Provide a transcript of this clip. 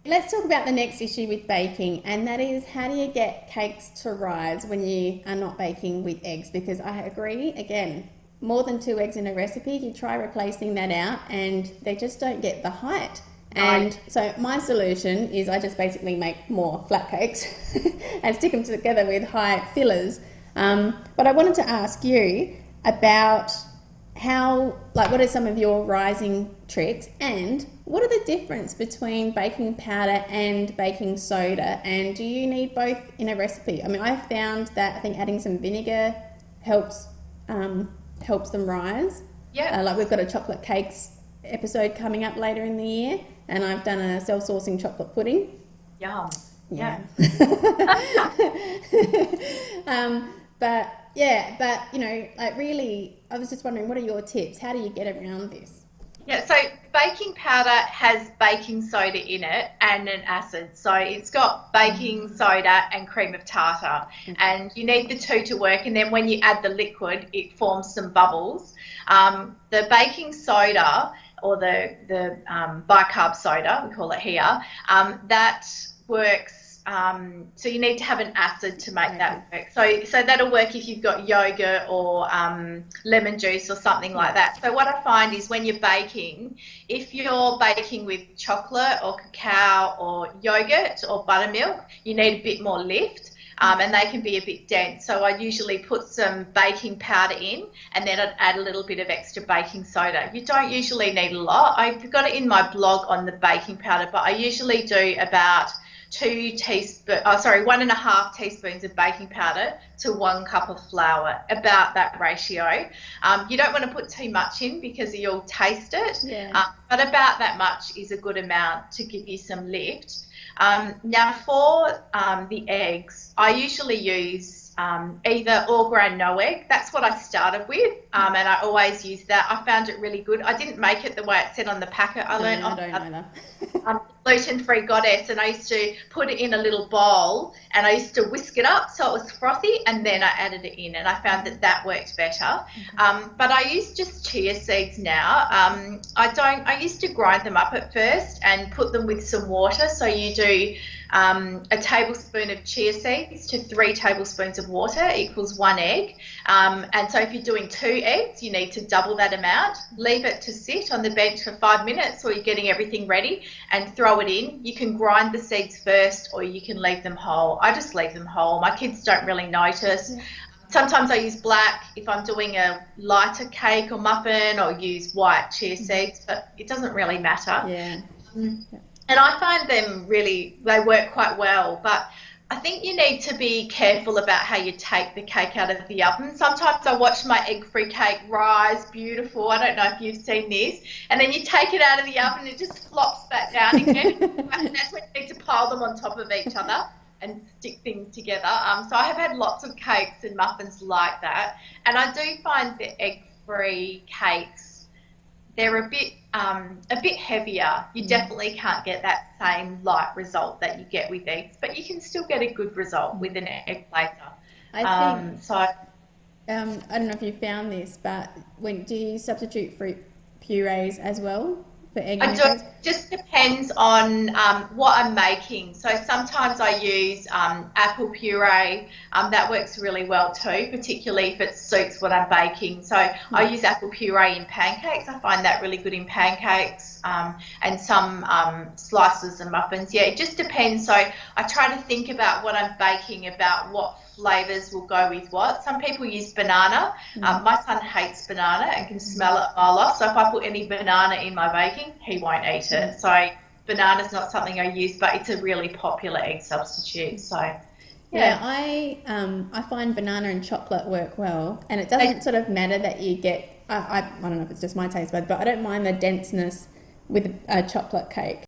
let's talk about the next issue with baking, and that is, how do you get cakes to rise when you are not baking with eggs? Because I agree, again, more than 2 eggs in a recipe, you try replacing that out and they just don't get the height. And so my solution is I just basically make more flat cakes and stick them together with high fillers. But I wanted to ask you about what are some of your rising tricks, and what are the difference between baking powder and baking soda, and do you need both in a recipe? I mean, I've found that I think adding some vinegar helps them rise. Yeah. Like we've got a chocolate cakes episode coming up later in the year, and I've done a self-sourcing chocolate pudding. Yum. Yeah. But you know, like really, I was just wondering, what are your tips? How do you get around this? Yeah, so baking powder has baking soda in it and an acid. So it's got baking soda and cream of tartar, and you need the two to work. And then when you add the liquid, it forms some bubbles. The baking soda, or the bicarb soda, we call it here, that works. So you need to have an acid to make that work. So that'll work if you've got yogurt or lemon juice or something like that. So what I find is when you're baking, if you're baking with chocolate or cacao or yogurt or buttermilk, you need a bit more lift. And they can be a bit dense. So I usually put some baking powder in, and then I'd add a little bit of extra baking soda. You don't usually need a lot. I've got it in my blog on the baking powder, but I usually do about 1.5 teaspoons of baking powder to 1 cup of flour, about that ratio. You don't want to put too much in because you'll taste it, but about that much is a good amount to give you some lift. Now for the eggs, I usually use either all grain no egg. That's what I started with, and I always use that. I found it really good. I didn't make it the way it said on the packet. I learned gluten-free goddess, and I used to put it in a little bowl and I used to whisk it up so it was frothy, and then I added it in, and I found that worked better. But I use just chia seeds now. I used to grind them up at first and put them with some water. So you do a tablespoon of chia seeds to 3 tablespoons of water equals 1 egg. And so if you're doing 2 eggs, you need to double that amount. Leave it to sit on the bench for 5 minutes while you're getting everything ready, and throw it in. You can grind the seeds first, or you can leave them whole. I just leave them whole. My kids don't really notice. Sometimes I use black if I'm doing a lighter cake or muffin, or use white chia seeds, but it doesn't really matter. And I find they work quite well, but I think you need to be careful about how you take the cake out of the oven. Sometimes I watch my egg-free cake rise, beautiful. I don't know if you've seen this. And then you take it out of the oven and it just flops back down again. And that's when you need to pile them on top of each other and stick things together. So I have had lots of cakes and muffins like that. And I do find the egg-free cakes, they're a bit heavier. You definitely can't get that same light result that you get with eggs, but you can still get a good result with an egg plater. I think I don't know if you found this, but do you substitute fruit purees as well for egg? I do. It just depends on what I'm making. So sometimes I use apple puree. That works really well too, particularly if it suits what I'm baking. So I use apple puree in pancakes. I find that really good in pancakes, and some slices and muffins. Yeah, it just depends. So I try to think about what I'm baking, about what flavours will go with what. Some people use banana. My son hates banana and can smell it a mile off. So if I put any banana in my baking, he won't eat it. So banana's not something I use, but it's a really popular egg substitute. So I find banana and chocolate work well, and it doesn't sort of matter that you get. I don't know if it's just my taste bud, but I don't mind the denseness with a chocolate cake.